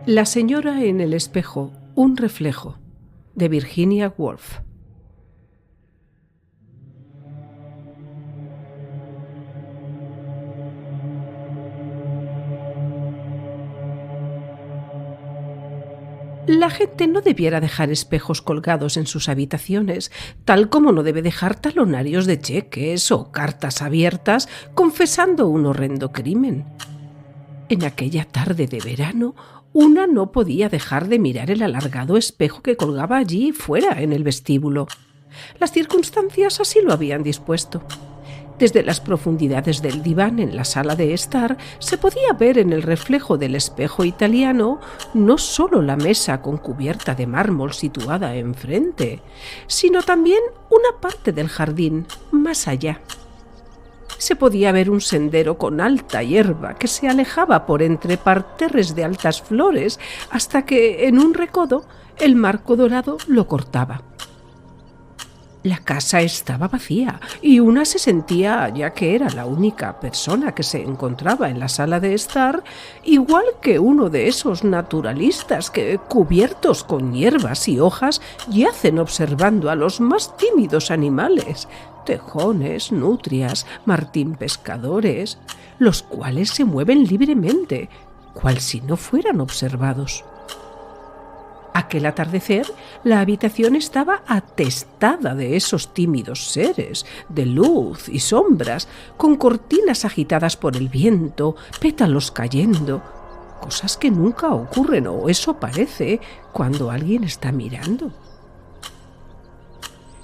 La señora en el espejo, un reflejo, de Virginia Woolf. La gente no debiera dejar espejos colgados en sus habitaciones, tal como no debe dejar talonarios de cheques o cartas abiertas confesando un horrendo crimen. En aquella tarde de verano, una no podía dejar de mirar el alargado espejo que colgaba allí fuera en el vestíbulo. Las circunstancias así lo habían dispuesto. Desde las profundidades del diván en la sala de estar se podía ver en el reflejo del espejo italiano no solo la mesa con cubierta de mármol situada enfrente, sino también una parte del jardín más allá. Se podía ver un sendero con alta hierba que se alejaba por entre parterres de altas flores hasta que, en un recodo, el marco dorado lo cortaba. La casa estaba vacía y una se sentía, ya que era la única persona que se encontraba en la sala de estar, igual que uno de esos naturalistas que, cubiertos con hierbas y hojas, yacen observando a los más tímidos animales, tejones, nutrias, martín pescadores, los cuales se mueven libremente, cual si no fueran observados. Aquel atardecer, la habitación estaba atestada de esos tímidos seres, de luz y sombras, con cortinas agitadas por el viento, pétalos cayendo, cosas que nunca ocurren, o eso parece, cuando alguien está mirando.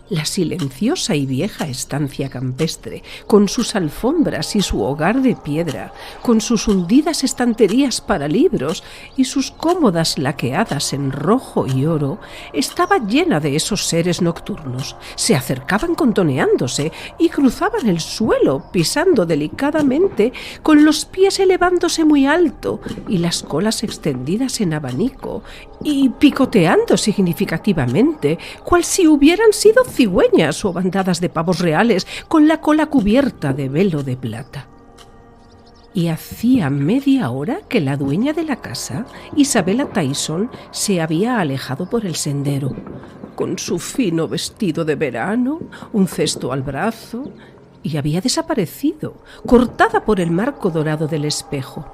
La silenciosa y vieja estancia campestre, con sus alfombras y su hogar de piedra, con sus hundidas estanterías para libros y sus cómodas laqueadas en rojo y oro, estaba llena de esos seres nocturnos. Se acercaban contoneándose y cruzaban el suelo, pisando delicadamente, con los pies elevándose muy alto y las colas extendidas en abanico, y picoteando significativamente, cual si hubieran sido cigüeñas o bandadas de pavos reales con la cola cubierta de velo de plata. Y hacía media hora que la dueña de la casa, Isabella Tyson, se había alejado por el sendero, con su fino vestido de verano, un cesto al brazo, y había desaparecido, cortada por el marco dorado del espejo.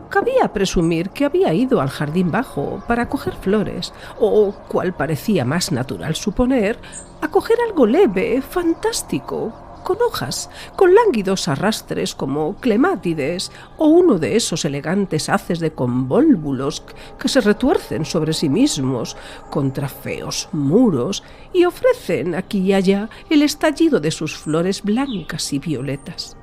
Cabía presumir que había ido al jardín bajo para coger flores, o, cual parecía más natural suponer, a coger algo leve, fantástico, con hojas, con lánguidos arrastres como clemátides, o uno de esos elegantes haces de convólvulos que se retuercen sobre sí mismos contra feos muros y ofrecen aquí y allá el estallido de sus flores blancas y violetas.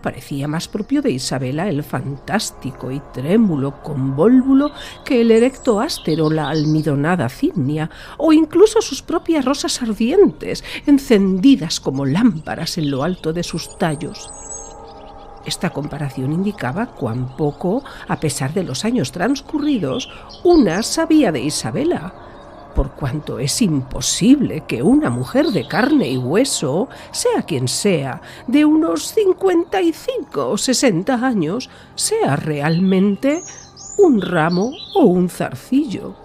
Parecía más propio de Isabella el fantástico y trémulo convólvulo que el erecto áster o la almidonada cignia, o incluso sus propias rosas ardientes, encendidas como lámparas en lo alto de sus tallos. Esta comparación indicaba cuán poco, a pesar de los años transcurridos, una sabía de Isabella, por cuanto es imposible que una mujer de carne y hueso, sea quien sea, de unos 55 o 60 años, sea realmente un ramo o un zarcillo.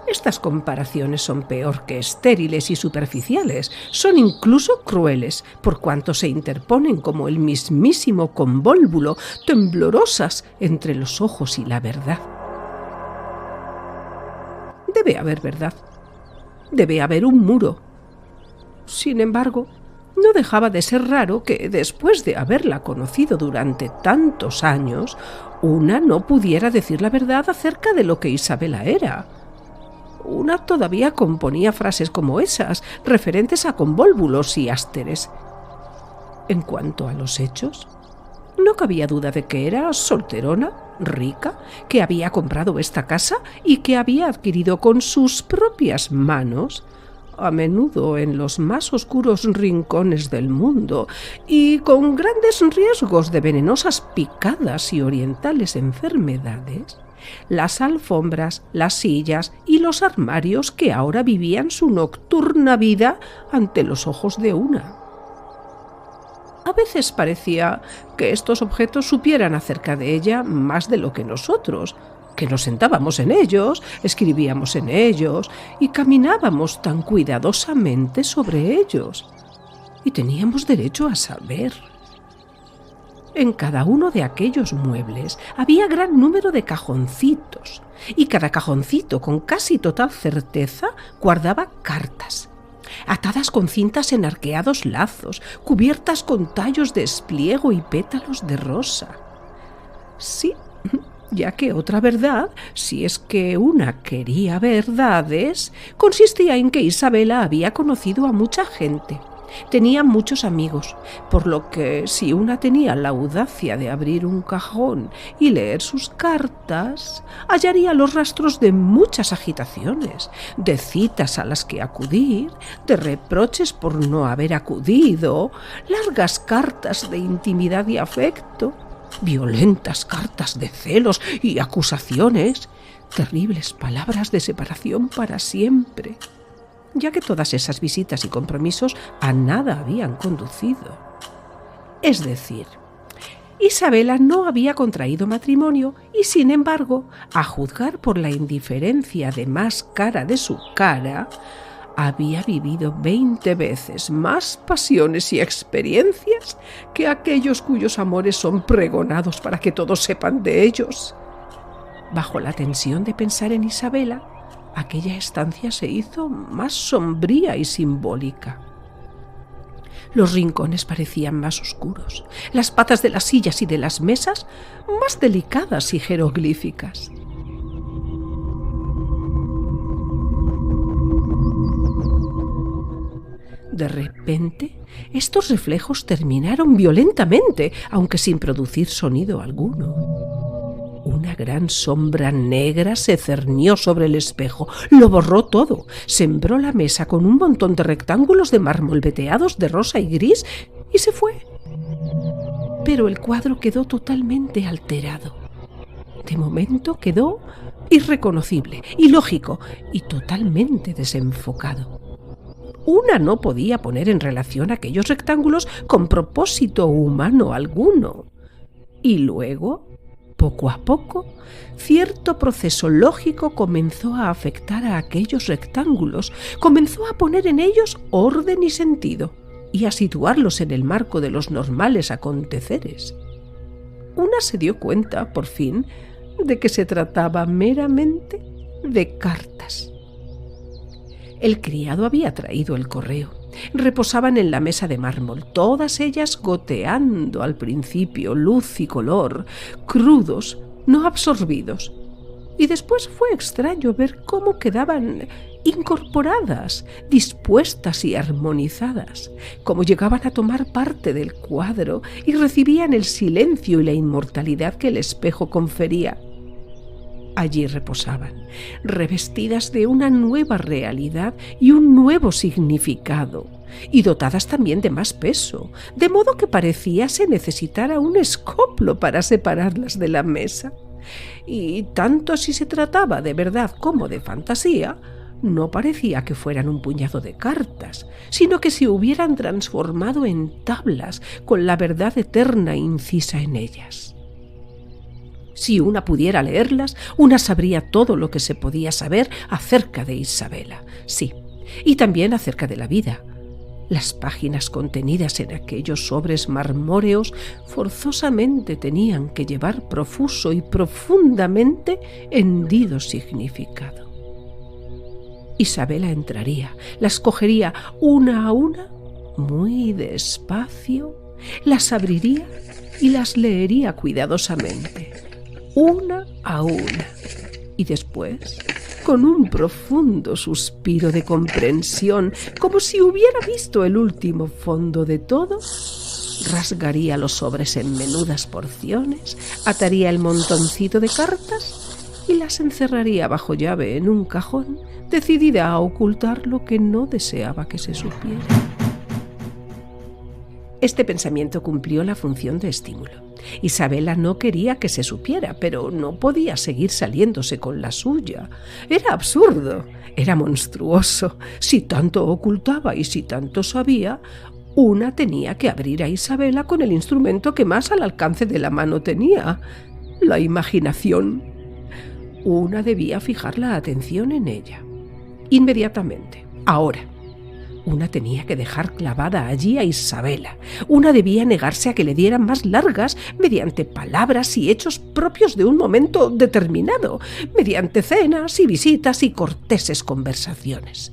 Estas comparaciones son peor que estériles y superficiales, son incluso crueles, por cuanto se interponen como el mismísimo convólvulo, temblorosas entre los ojos y la verdad. Debe haber verdad, debe haber un muro. Sin embargo, no dejaba de ser raro que, después de haberla conocido durante tantos años, una no pudiera decir la verdad acerca de lo que Isabella era. Una todavía componía frases como esas, referentes a convólvulos y ásteres. En cuanto a los hechos, no cabía duda de que era solterona, rica, que había comprado esta casa y que había adquirido con sus propias manos, a menudo en los más oscuros rincones del mundo, y con grandes riesgos de venenosas picadas y orientales enfermedades, las alfombras, las sillas y los armarios que ahora vivían su nocturna vida ante los ojos de una. A veces parecía que estos objetos supieran acerca de ella más de lo que nosotros, que nos sentábamos en ellos, escribíamos en ellos y caminábamos tan cuidadosamente sobre ellos. Y teníamos derecho a saber. En cada uno de aquellos muebles había gran número de cajoncitos, y cada cajoncito, con casi total certeza, guardaba cartas, atadas con cintas en arqueados lazos, cubiertas con tallos de espliego y pétalos de rosa. Sí, ya que otra verdad, si es que una quería verdades, consistía en que Isabela había conocido a mucha gente. Tenía muchos amigos, por lo que si una tenía la audacia de abrir un cajón y leer sus cartas, hallaría los rastros de muchas agitaciones, de citas a las que acudir, de reproches por no haber acudido, largas cartas de intimidad y afecto, violentas cartas de celos y acusaciones, terribles palabras de separación para siempre, ya que todas esas visitas y compromisos a nada habían conducido. Es decir, Isabela no había contraído matrimonio y, sin embargo, a juzgar por la indiferencia de más cara de su cara, había vivido 20 veces más pasiones y experiencias que aquellos cuyos amores son pregonados para que todos sepan de ellos. Bajo la tensión de pensar en Isabela, aquella estancia se hizo más sombría y simbólica. Los rincones parecían más oscuros, las patas de las sillas y de las mesas más delicadas y jeroglíficas. De repente, estos reflejos terminaron violentamente, aunque sin producir sonido alguno. Una gran sombra negra se cernió sobre el espejo, lo borró todo, sembró la mesa con un montón de rectángulos de mármol veteados de rosa y gris y se fue. Pero el cuadro quedó totalmente alterado. De momento quedó irreconocible, ilógico y totalmente desenfocado. Una no podía poner en relación aquellos rectángulos con propósito humano alguno. Y luego, poco a poco, cierto proceso lógico comenzó a afectar a aquellos rectángulos, comenzó a poner en ellos orden y sentido, y a situarlos en el marco de los normales aconteceres. Una se dio cuenta, por fin, de que se trataba meramente de cartas. El criado había traído el correo. Reposaban en la mesa de mármol, todas ellas goteando al principio luz y color, crudos, no absorbidos. Y después fue extraño ver cómo quedaban incorporadas, dispuestas y armonizadas, cómo llegaban a tomar parte del cuadro y recibían el silencio y la inmortalidad que el espejo confería. Allí reposaban, revestidas de una nueva realidad y un nuevo significado, y dotadas también de más peso, de modo que parecía se necesitara un escoplo para separarlas de la mesa. Y tanto si se trataba de verdad como de fantasía, no parecía que fueran un puñado de cartas, sino que se hubieran transformado en tablas con la verdad eterna incisa en ellas. Si una pudiera leerlas, una sabría todo lo que se podía saber acerca de Isabela, sí, y también acerca de la vida. Las páginas contenidas en aquellos sobres marmóreos forzosamente tenían que llevar profuso y profundamente hendido significado. Isabela entraría, las cogería una a una, muy despacio, las abriría y las leería cuidadosamente, una a una, y después, con un profundo suspiro de comprensión, como si hubiera visto el último fondo de todo, rasgaría los sobres en menudas porciones, ataría el montoncito de cartas y las encerraría bajo llave en un cajón, decidida a ocultar lo que no deseaba que se supiera. Este pensamiento cumplió la función de estímulo. Isabela no quería que se supiera, pero no podía seguir saliéndose con la suya. Era absurdo, era monstruoso. Si tanto ocultaba y si tanto sabía, una tenía que abrir a Isabela con el instrumento que más al alcance de la mano tenía, la imaginación. Una debía fijar la atención en ella. Inmediatamente, ahora. Una tenía que dejar clavada allí a Isabela. Una debía negarse a que le dieran más largas mediante palabras y hechos propios de un momento determinado, mediante cenas y visitas y corteses conversaciones.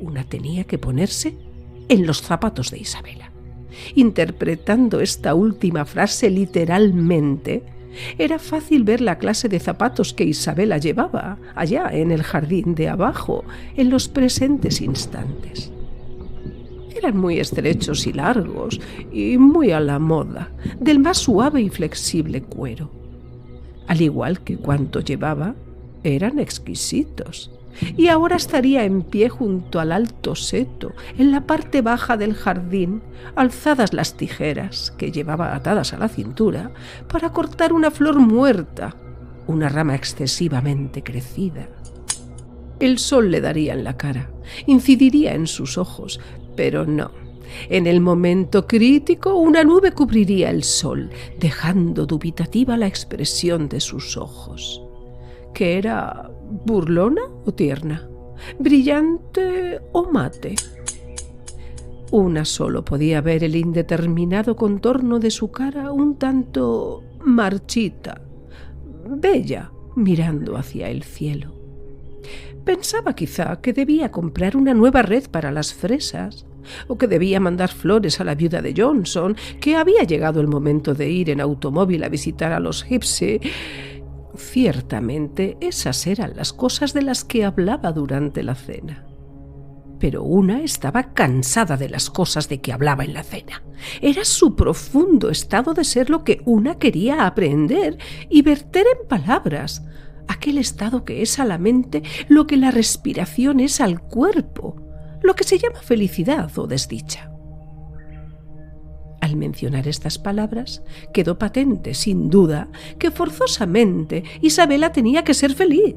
Una tenía que ponerse en los zapatos de Isabela. Interpretando esta última frase literalmente, era fácil ver la clase de zapatos que Isabela llevaba allá en el jardín de abajo, en los presentes instantes. Eran muy estrechos y largos, y muy a la moda, del más suave y flexible cuero. Al igual que cuanto llevaba, eran exquisitos. Y ahora estaría en pie junto al alto seto, en la parte baja del jardín, alzadas las tijeras que llevaba atadas a la cintura para cortar una flor muerta, una rama excesivamente crecida. El sol le daría en la cara, incidiría en sus ojos, pero no. En el momento crítico, una nube cubriría el sol, dejando dubitativa la expresión de sus ojos. ¿Que era burlona o tierna? ¿Brillante o mate? Una solo podía ver el indeterminado contorno de su cara un tanto marchita, bella, mirando hacia el cielo. Pensaba quizá que debía comprar una nueva red para las fresas, o que debía mandar flores a la viuda de Johnson, que había llegado el momento de ir en automóvil a visitar a los Gipsy. Ciertamente, esas eran las cosas de las que hablaba durante la cena. Pero una estaba cansada de las cosas de que hablaba en la cena. Era su profundo estado de ser lo que una quería aprender y verter en palabras, aquel estado que es a la mente lo que la respiración es al cuerpo, lo que se llama felicidad o desdicha. Al mencionar estas palabras, quedó patente, sin duda, que forzosamente Isabela tenía que ser feliz.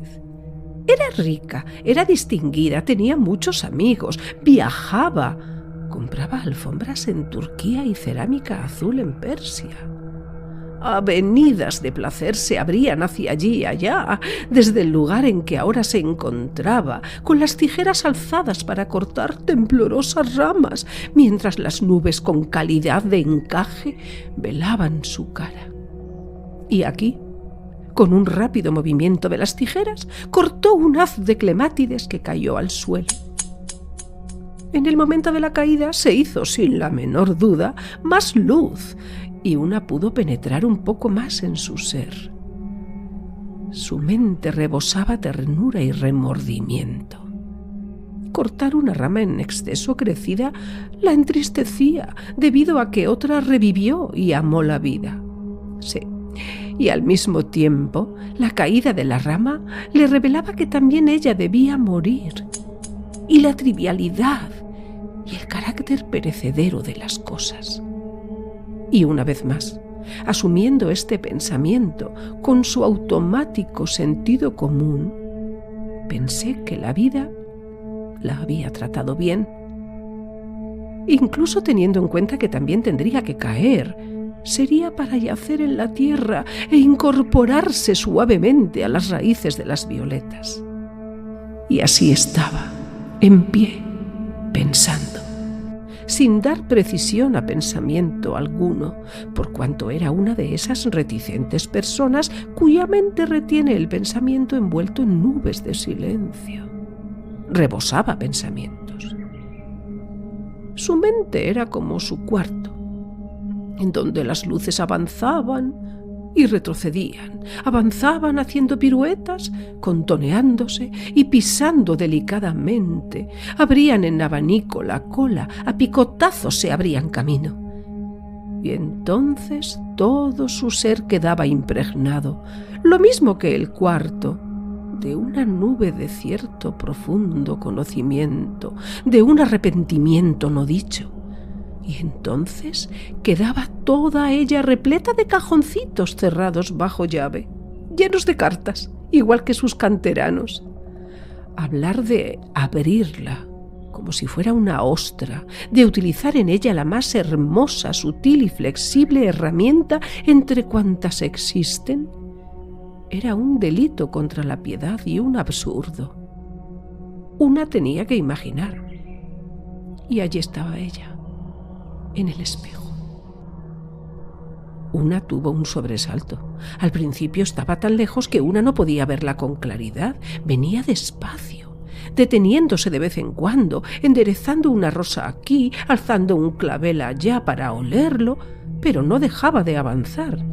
Era rica, era distinguida, tenía muchos amigos, viajaba, compraba alfombras en Turquía y cerámica azul en Persia. Avenidas de placer se abrían hacia allí y allá, desde el lugar en que ahora se encontraba, con las tijeras alzadas para cortar temblorosas ramas, mientras las nubes con calidad de encaje velaban su cara. Y aquí, con un rápido movimiento de las tijeras, cortó un haz de clemátides que cayó al suelo. En el momento de la caída se hizo, sin la menor duda, más luz, y una pudo penetrar un poco más en su ser. Su mente rebosaba ternura y remordimiento. Cortar una rama en exceso crecida la entristecía, debido a que otra revivió y amó la vida. Sí, y al mismo tiempo, la caída de la rama le revelaba que también ella debía morir, y la trivialidad y el carácter perecedero de las cosas. Y una vez más, asumiendo este pensamiento con su automático sentido común, pensé que la vida la había tratado bien, incluso teniendo en cuenta que también tendría que caer. Sería para yacer en la tierra e incorporarse suavemente a las raíces de las violetas. Y así estaba, en pie, pensando, sin dar precisión a pensamiento alguno, por cuanto era una de esas reticentes personas cuya mente retiene el pensamiento envuelto en nubes de silencio. Rebosaba pensamientos. Su mente era como su cuarto, en donde las luces avanzaban y retrocedían, avanzaban haciendo piruetas, contoneándose y pisando delicadamente, abrían en abanico la cola, a picotazos se abrían camino. Y entonces todo su ser quedaba impregnado, lo mismo que el cuarto, de una nube de cierto profundo conocimiento, de un arrepentimiento no dicho. Y entonces quedaba toda ella repleta de cajoncitos cerrados bajo llave, llenos de cartas, igual que sus canteranos. Hablar de abrirla, como si fuera una ostra, de utilizar en ella la más hermosa, sutil y flexible herramienta entre cuantas existen, era un delito contra la piedad y un absurdo. Una tenía que imaginar. Y allí estaba ella, en el espejo. Una tuvo un sobresalto. Al principio estaba tan lejos que una no podía verla con claridad. Venía despacio, deteniéndose de vez en cuando, enderezando una rosa aquí, alzando un clavel allá para olerlo, pero no dejaba de avanzar.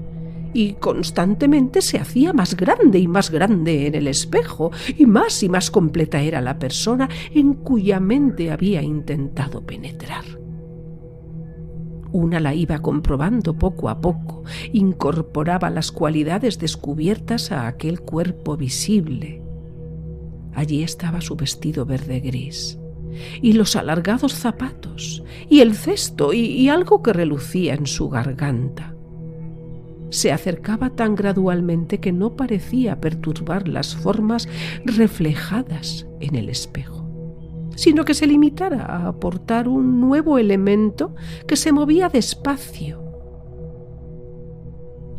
Y constantemente se hacía más grande y más grande en el espejo, y más completa era la persona en cuya mente había intentado penetrar. Una la iba comprobando poco a poco, incorporaba las cualidades descubiertas a aquel cuerpo visible. Allí estaba su vestido verde-gris, y los alargados zapatos, y el cesto, y algo que relucía en su garganta. Se acercaba tan gradualmente que no parecía perturbar las formas reflejadas en el espejo, sino que se limitara a aportar un nuevo elemento que se movía despacio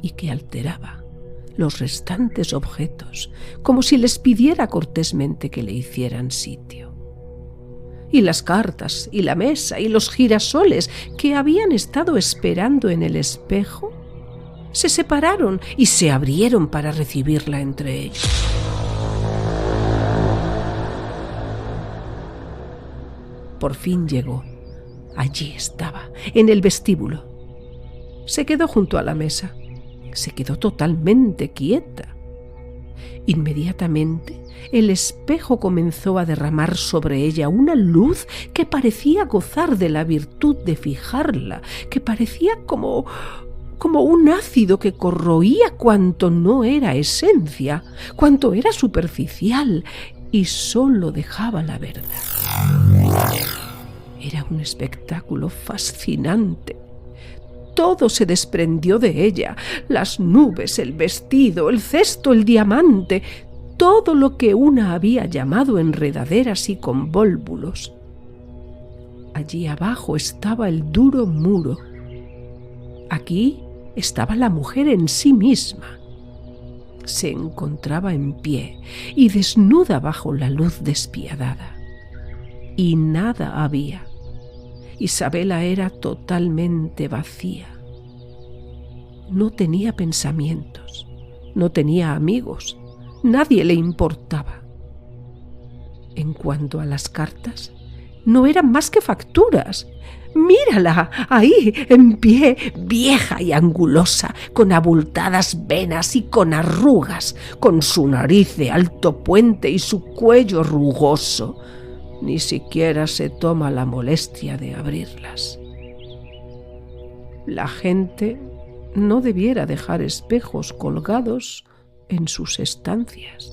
y que alteraba los restantes objetos, como si les pidiera cortésmente que le hicieran sitio. Y las cartas, y la mesa, y los girasoles que habían estado esperando en el espejo se separaron y se abrieron para recibirla entre ellos. Por fin llegó. Allí estaba, en el vestíbulo. Se quedó junto a la mesa. Se quedó totalmente quieta. Inmediatamente, el espejo comenzó a derramar sobre ella una luz que parecía gozar de la virtud de fijarla, que parecía como un ácido que corroía cuanto no era esencia, cuanto era superficial, y sólo dejaba la verdad. Era un espectáculo fascinante. Todo se desprendió de ella: las nubes, el vestido, el cesto, el diamante, todo lo que una había llamado enredaderas y convólvulos. Allí abajo estaba el duro muro. Aquí estaba la mujer en sí misma. Se encontraba en pie y desnuda bajo la luz despiadada. Y nada había. Isabela era totalmente vacía. No tenía pensamientos, no tenía amigos, nadie le importaba. En cuanto a las cartas, no eran más que facturas. Mírala, ahí, en pie, vieja y angulosa, con abultadas venas y con arrugas, con su nariz de alto puente y su cuello rugoso. Ni siquiera se toma la molestia de abrirlas. La gente no debiera dejar espejos colgados en sus estancias.